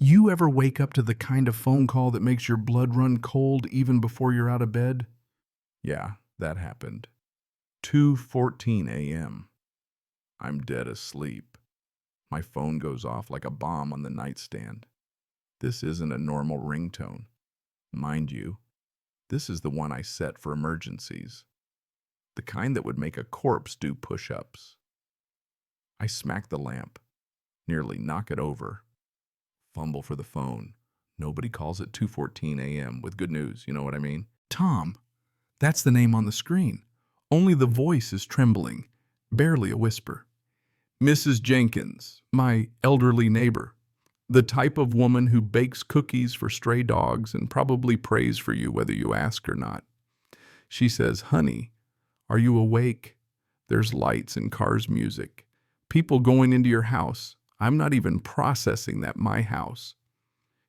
You ever wake up to the kind of phone call that makes your blood run cold even before you're out of bed? Yeah, that happened. 2:14 a.m. I'm dead asleep. My phone goes off like a bomb on the nightstand. This isn't a normal ringtone. Mind you, this is the one I set for emergencies. The kind that would make a corpse do push-ups. I smack the lamp, nearly knock it over, fumble for the phone. Nobody calls at 2:14 a.m. with good news, you know what I mean? Tom, that's the name on the screen. Only the voice is trembling, barely a whisper. Mrs. Jenkins, my elderly neighbor, the type of woman who bakes cookies for stray dogs and probably prays for you whether you ask or not. She says, "Honey, are you awake? There's lights and cars' music. People going into your house. I'm not even processing that my house."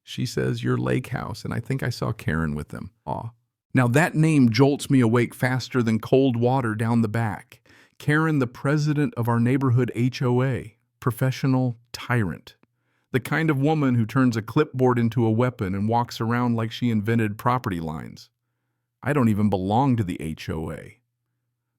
She says, "Your lake house, and I think I saw Karen with them." Aw. Now that name jolts me awake faster than cold water down the back. Karen, the president of our neighborhood HOA, professional tyrant. The kind of woman who turns a clipboard into a weapon and walks around like she invented property lines. I don't even belong to the HOA.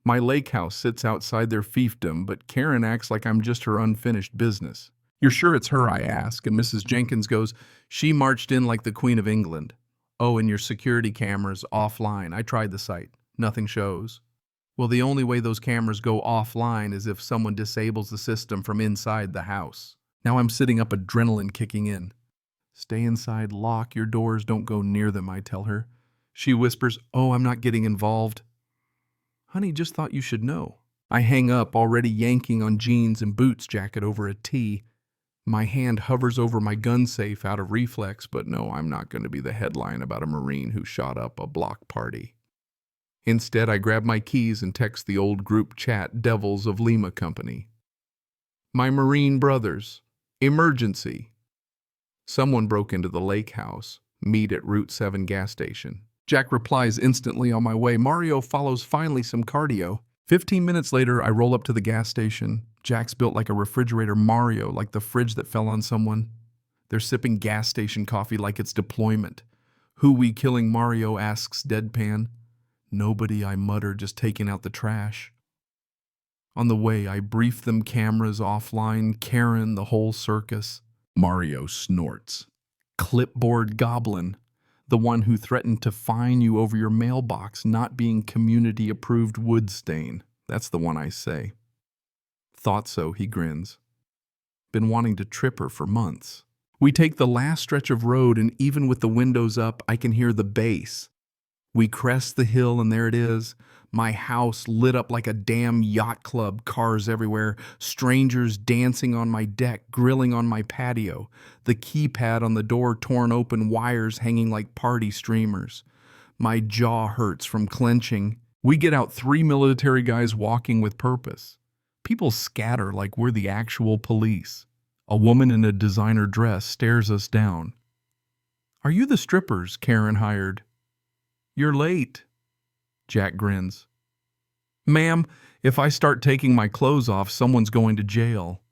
My lake house sits outside their fiefdom, but Karen acts like I'm just her unfinished business. "You're sure it's her?" I ask, and Mrs. Jenkins goes, "She marched in like the Queen of England." "Oh, and your security cameras offline. I tried the site. Nothing shows." Well, the only way those cameras go offline is if someone disables the system from inside the house. Now I'm sitting up, adrenaline kicking in. "Stay inside, lock your doors, don't go near them," I tell her. She whispers, "Oh, I'm not getting involved." "Honey, just thought you should know." I hang up, already yanking on jeans and boots jacket over a tee. My hand hovers over my gun safe out of reflex, but no, I'm not going to be the headline about a Marine who shot up a block party. Instead, I grab my keys and text the old group chat Devils of Lima Company. "My Marine brothers, emergency. Someone broke into the lake house. Meet at Route 7 gas station." Jack replies instantly, "On my way." Mario follows, "Finally some cardio." 15 minutes later, I roll up to the gas station. Jack's built like a refrigerator. Mario, like the fridge that fell on someone. They're sipping gas station coffee like it's deployment. "Who we killing?" Mario asks deadpan. "Nobody," I mutter, "just taking out the trash." On the way, I brief them, cameras offline, Karen, the whole circus. Mario snorts. "Clipboard goblin. The one who threatened to fine you over your mailbox not being community-approved wood stain. That's the one I say." "Thought so," he grins. "Been wanting to trip her for months." We take the last stretch of road, and even with the windows up, I can hear the bass. We crest the hill, and there it is. My house lit up like a damn yacht club, cars everywhere, strangers dancing on my deck, grilling on my patio, the keypad on the door torn open, wires hanging like party streamers. My jaw hurts from clenching. We get out 3 military guys walking with purpose. People scatter like we're the actual police. A woman in a designer dress stares us down. "Are you the strippers Karen hired?" "You're late." Jack grins. "Ma'am, if I start taking my clothes off, someone's going to jail."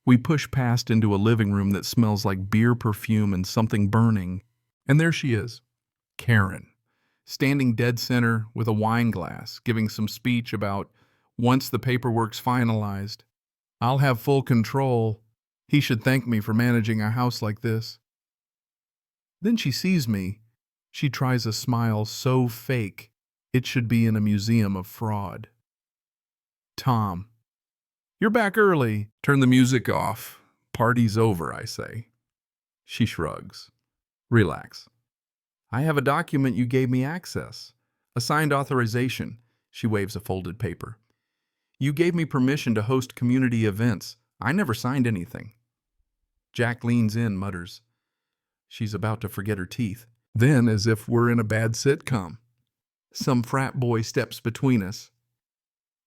We push past into a living room that smells like beer perfume and something burning. And there she is, Karen, standing dead center with a wine glass, giving some speech about once the paperwork's finalized, I'll have full control. He should thank me for managing a house like this. Then she sees me. She tries a smile so fake, it should be in a museum of fraud. "Tom, you're back early." "Turn the music off. Party's over," I say. She shrugs. "Relax. I have a document you gave me access. A signed authorization." She waves a folded paper. "You gave me permission to host community events. I never signed anything." Jack leans in, mutters. She's about to forget her teeth. Then, as if we're in a bad sitcom, some frat boy steps between us.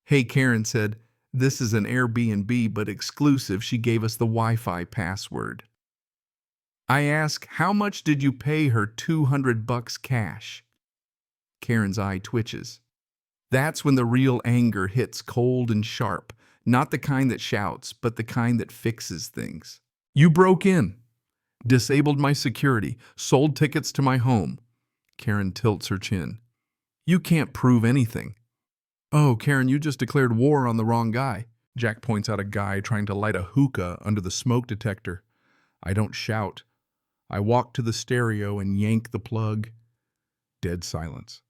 "Hey," Karen said, "this is an Airbnb, but exclusive. She gave us the Wi-Fi password." I ask, "How much did you pay her?" $200 cash. Karen's eye twitches. That's when the real anger hits cold and sharp. Not the kind that shouts, but the kind that fixes things. "You broke in." Disabled my security, sold tickets to my home. Karen tilts her chin. You can't prove anything. Oh, Karen, you just declared war on the wrong guy. Jack points out a guy trying to light a hookah under the smoke detector. I don't shout. I walk to the stereo and yank the plug. Dead silence.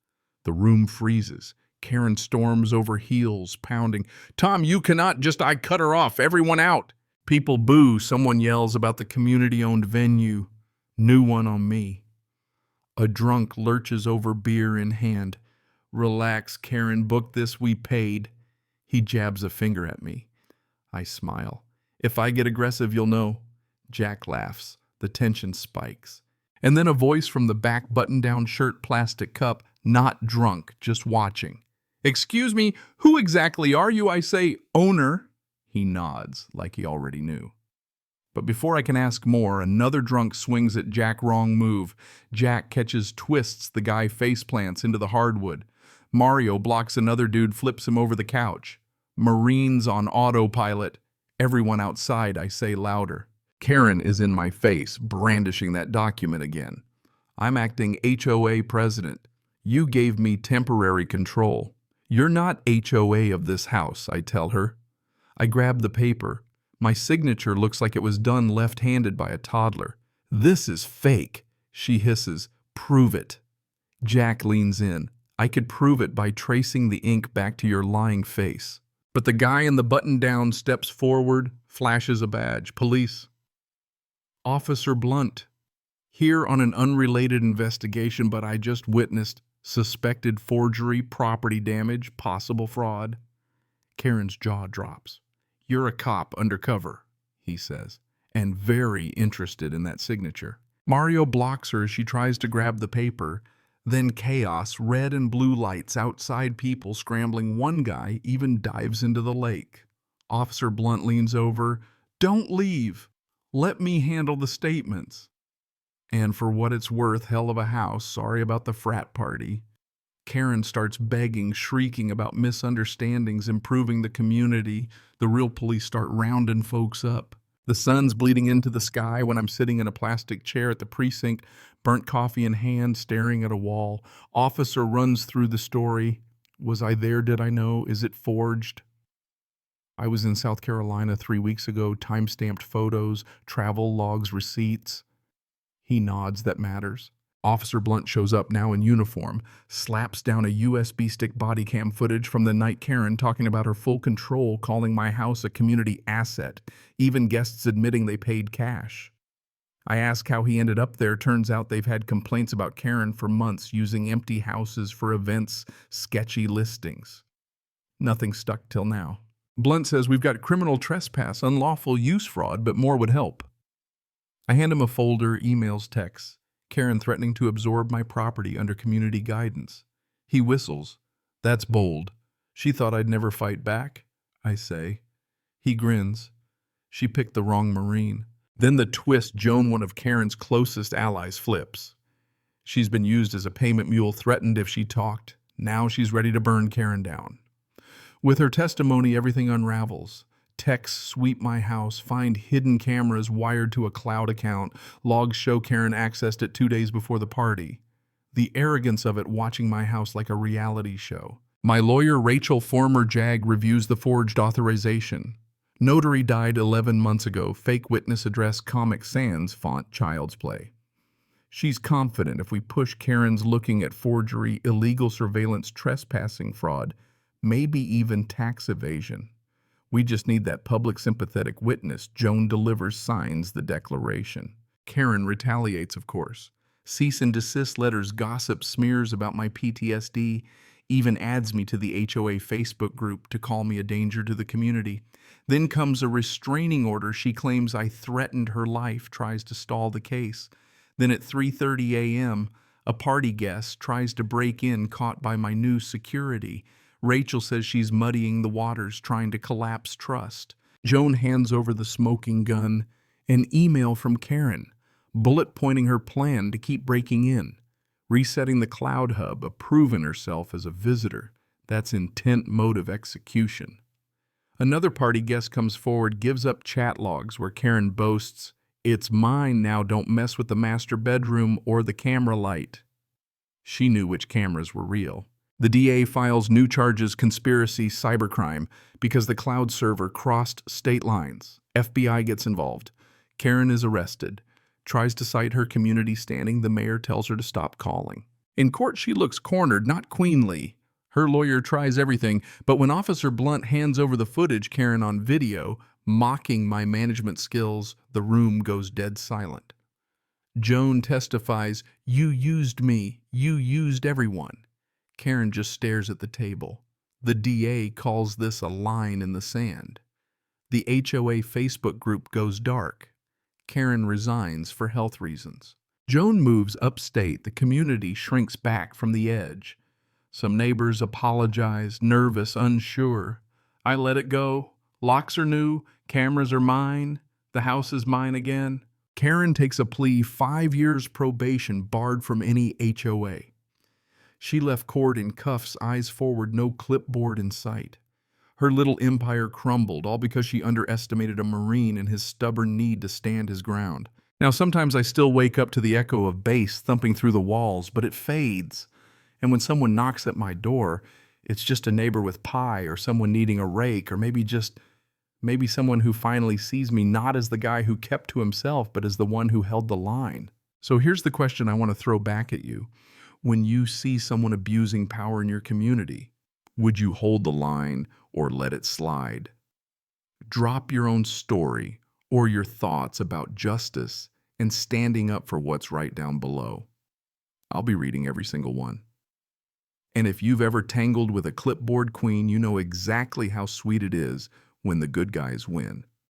The room freezes. Karen storms over heels, pounding. Tom, you cannot just, I cut her off. Everyone out. People boo. Someone yells about the community-owned venue. New one on me. A drunk lurches over beer in hand. Relax, Karen, book this, we paid. He jabs a finger at me. I smile. If I get aggressive, you'll know. Jack laughs. The tension spikes. And then a voice from the back button-down shirt plastic cup, not drunk, just watching. Excuse me, who exactly are you? I say, owner. He nods, like he already knew. But before I can ask more, another drunk swings at Jack wrong move. Jack catches twists the guy face plants into the hardwood. Mario blocks another dude, flips him over the couch. Marines on autopilot. Everyone outside, I say louder. Karen is in my face, brandishing that document again. I'm acting HOA president. You gave me temporary control. You're not HOA of this house, I tell her. I grab the paper. My signature looks like it was done left-handed by a toddler. This is fake, she hisses. Prove it. Jack leans in. I could prove it by tracing the ink back to your lying face. But the guy in the button-down steps forward, flashes a badge. Police. Officer Blunt. Here on an unrelated investigation, but I just witnessed suspected forgery, property damage, possible fraud. Karen's jaw drops. You're a cop undercover, he says, and very interested in that signature. Mario blocks her as she tries to grab the paper. Then chaos, red and blue lights, outside people scrambling. One guy even dives into the lake. Officer Blunt leans over. Don't leave. Let me handle the statements. And for what it's worth, hell of a house, sorry about the frat party. Karen starts begging, shrieking about misunderstandings, improving the community. The real police start rounding folks up. The sun's bleeding into the sky when I'm sitting in a plastic chair at the precinct, burnt coffee in hand, staring at a wall. Officer runs through the story. Was I there? Did I know? Is it forged? I was in South Carolina 3 weeks ago, time-stamped photos, travel logs, receipts. He nods, that matters. Officer Blunt shows up now in uniform, slaps down a USB stick body cam footage from the night Karen talking about her full control, calling my house a community asset, even guests admitting they paid cash. I ask how he ended up there. Turns out they've had complaints about Karen for months, using empty houses for events, sketchy listings. Nothing stuck till now. Blunt says we've got criminal trespass, unlawful use fraud, but more would help. I hand him a folder, emails, texts. Karen threatening to absorb my property under community guidance. He whistles. That's bold. She thought I'd never fight back, I say. He grins. She picked the wrong Marine. Then the twist Joan, one of Karen's closest allies, flips. She's been used as a payment mule, threatened if she talked. Now she's ready to burn Karen down. With her testimony, everything unravels. Texts sweep my house, find hidden cameras wired to a cloud account. Logs show Karen accessed it 2 days before the party. The arrogance of it, watching my house like a reality show. My lawyer, Rachel, former JAG, reviews the forged authorization. Notary died 11 months ago. Fake witness address, Comic Sans, font, Child's Play. She's confident if we push Karen's looking at forgery, illegal surveillance, trespassing, fraud, maybe even tax evasion. We just need that public sympathetic witness. Joan delivers, signs the declaration. Karen retaliates, of course. Cease and desist letters, gossip, smears about my PTSD, even adds me to the HOA Facebook group to call me a danger to the community. Then comes a restraining order. She claims I threatened her life, tries to stall the case. Then at 3:30 a.m., a party guest tries to break in, caught by my new security. Rachel says she's muddying the waters, trying to collapse trust. Joan hands over the smoking gun. An email from Karen, bullet pointing her plan to keep breaking in. Resetting the cloud hub, approving herself as a visitor. That's intent, motive, execution. Another party guest comes forward, gives up chat logs where Karen boasts, It's mine now, don't mess with the master bedroom or the camera light. She knew which cameras were real. The DA files new charges conspiracy cybercrime because the cloud server crossed state lines. FBI gets involved. Karen is arrested. Tries to cite her community standing. The mayor tells her to stop calling. In court, she looks cornered, not queenly. Her lawyer tries everything, but when Officer Blunt hands over the footage Karen on video, mocking my management skills, the room goes dead silent. Joan testifies, "You used me. You used everyone." Karen just stares at the table. The DA calls this a line in the sand. The HOA Facebook group goes dark. Karen resigns for health reasons. Joan moves upstate. The community shrinks back from the edge. Some neighbors apologize, nervous, unsure. I let it go. Locks are new. Cameras are mine. The house is mine again. Karen takes a plea, 5 years probation, barred from any HOA. She left court in cuffs, eyes forward, no clipboard in sight. Her little empire crumbled, all because she underestimated a Marine and his stubborn need to stand his ground. Now, sometimes I still wake up to the echo of bass thumping through the walls, but it fades. And when someone knocks at my door, it's just a neighbor with pie or someone needing a rake or maybe someone who finally sees me not as the guy who kept to himself, but as the one who held the line. So here's the question I want to throw back at you. When you see someone abusing power in your community, would you hold the line or let it slide? Drop your own story or your thoughts about justice and standing up for what's right down below. I'll be reading every single one. And if you've ever tangled with a clipboard queen, you know exactly how sweet it is when the good guys win.